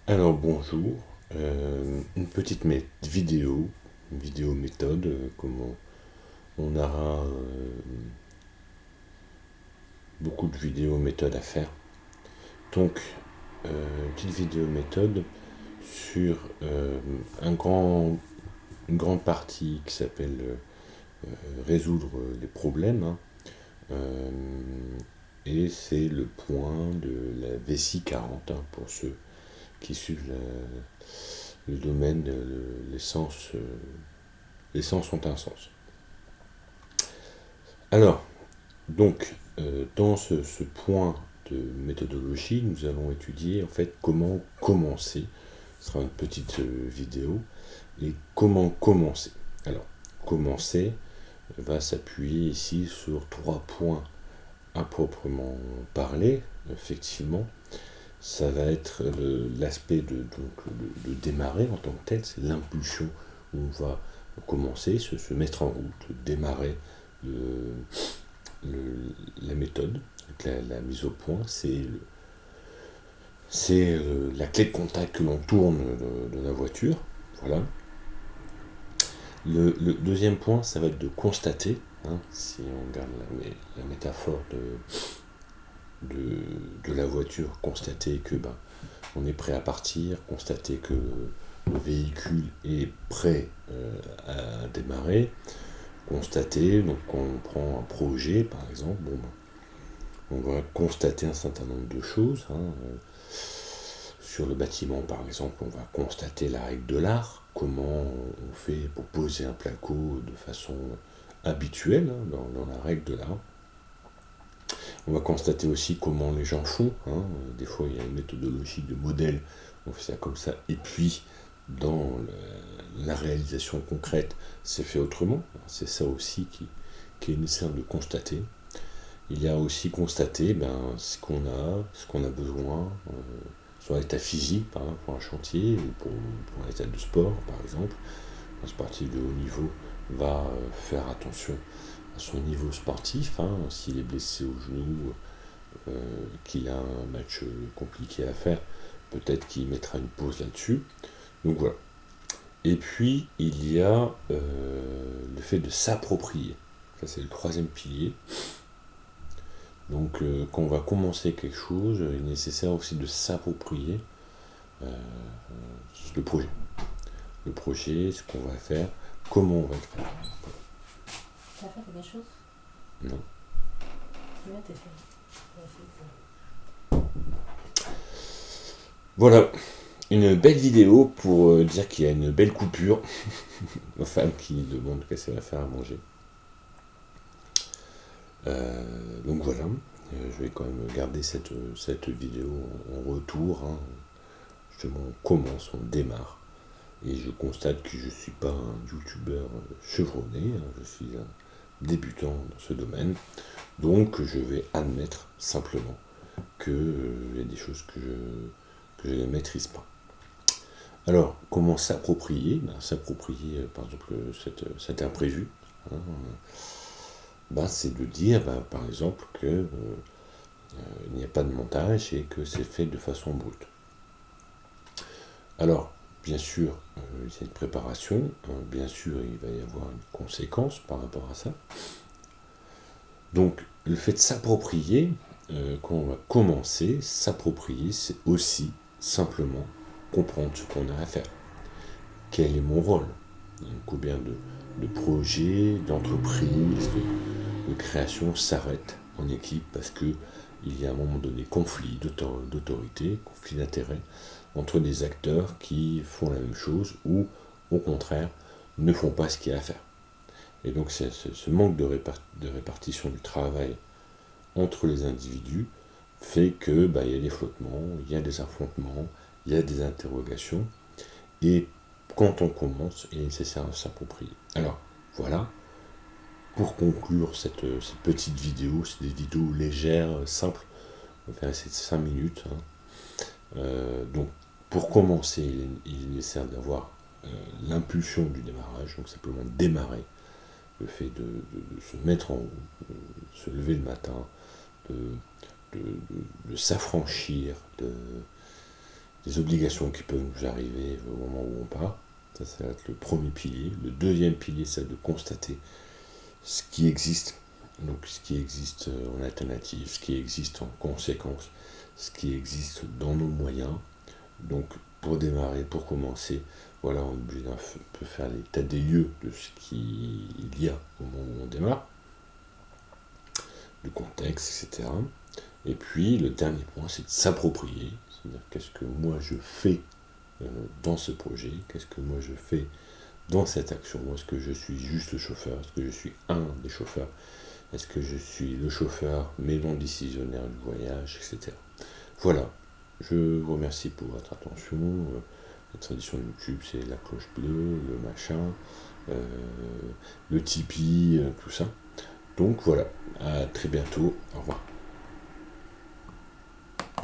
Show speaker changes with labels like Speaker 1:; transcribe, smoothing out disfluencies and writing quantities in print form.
Speaker 1: Alors bonjour, une petite vidéo, une vidéo méthode, comment on aura beaucoup de vidéos méthodes à faire. Donc, une petite vidéo méthode sur une grande partie qui s'appelle résoudre les problèmes, hein. Euh, et c'est le point de la VSI 40, hein, pour ceux qui suivent le domaine de l'essence. Les sens ont un sens. Alors, donc, dans ce point de méthodologie, nous allons étudier en fait comment commencer. Ce sera une petite vidéo. Et comment commencer. Alors, commencer va s'appuyer ici sur trois points à proprement parler, effectivement. Ça va être l'aspect de démarrer en tant que tel, c'est l'impulsion où on va commencer, se mettre en route, démarrer le, la méthode, la mise au point, c'est la clé de contact que l'on tourne de la voiture. Voilà. Le deuxième point, ça va être de constater, hein, si on regarde la métaphore de la voiture, constater que on est prêt à partir, constater que le véhicule est prêt à démarrer, constater, donc quand on prend un projet par exemple, on va constater un certain nombre de choses, hein. Sur le bâtiment par exemple, on va constater la règle de l'art, comment on fait pour poser un placo de façon habituelle, hein, dans la règle de l'art. On va constater aussi comment les gens font, hein. Des fois il y a une méthodologie de modèle, on fait ça comme ça, et puis dans la réalisation concrète, c'est fait autrement. C'est ça aussi qui est nécessaire de constater. Il y a aussi constater ce qu'on a besoin sur l'état physique, par exemple pour un chantier, ou pour un état de sport, par exemple. Un sportif de haut niveau va faire attention à son niveau sportif, hein. S'il est blessé au genou, qu'il a un match compliqué à faire, peut-être qu'il mettra une pause là-dessus. Donc voilà. Et puis, il y a le fait de s'approprier. Ça, c'est le troisième pilier. Donc, quand on va commencer quelque chose, il est nécessaire aussi de s'approprier euh, le projet. Le projet, ce qu'on va faire, comment on va le faire.
Speaker 2: Ça fait quelque chose.
Speaker 1: Non.
Speaker 2: Combien t'es fait?
Speaker 1: Voilà, une belle vidéo pour dire qu'il y a une belle coupure. Ma femme qui demande qu'est-ce qu'elle va faire à manger. Donc voilà, je vais quand même garder cette vidéo en retour, hein. Justement, on commence, on démarre. Et je constate que je ne suis pas un youtubeur chevronné, hein, je suis un débutant dans ce domaine. Donc je vais admettre simplement qu'il y a des choses que je ne maîtrise pas. Alors, comment s'approprier? S'approprier, par exemple, cet imprévu, hein, c'est de dire, par exemple, que il n'y a pas de montage et que c'est fait de façon brute. Alors, bien sûr, il y a une préparation, hein, bien sûr, il va y avoir une conséquence par rapport à ça. Donc, le fait de s'approprier, quand on va commencer, s'approprier, c'est aussi simplement comprendre ce qu'on a à faire. Quel est mon rôle? Combien de projets, d'entreprises, de création s'arrêtent en équipe parce que il y a à un moment donné conflit d'autorité, conflit d'intérêt entre des acteurs qui font la même chose ou au contraire ne font pas ce qu'il y a à faire. Et donc ce manque de répartition du travail entre les individus fait que il y a des flottements, il y a des affrontements, il y a des interrogations, et quand on commence, il est nécessaire de s'approprier. Alors voilà, pour conclure cette petite vidéo, c'est des vidéos légères, simples, on va faire essayer de 5 minutes, hein. Donc pour commencer, il est nécessaire d'avoir l'impulsion du démarrage, donc simplement démarrer, le fait de se mettre en route, de se lever le matin, de, de s'affranchir des obligations qui peuvent nous arriver au moment où on part. Ça va être le premier pilier. Le deuxième pilier, c'est de constater ce qui existe, donc ce qui existe en alternative, ce qui existe en conséquence, ce qui existe dans nos moyens. Donc pour démarrer, pour commencer, voilà, on est obligé d'un peu faire l'état des lieux de ce qu'il y a au moment où on démarre, du contexte, etc. Et puis le dernier point, c'est de s'approprier, c'est-à-dire qu'est-ce que moi je fais dans ce projet, qu'est-ce que moi je fais dans cette action. Est-ce que je suis juste le chauffeur? Est-ce que je suis un des chauffeurs? Est-ce que je suis le chauffeur, mais non décisionnaire du voyage, etc. Voilà. Je vous remercie pour votre attention. La tradition de YouTube, c'est la cloche bleue, le machin, le Tipeee, tout ça. Donc voilà. À très bientôt. Au revoir.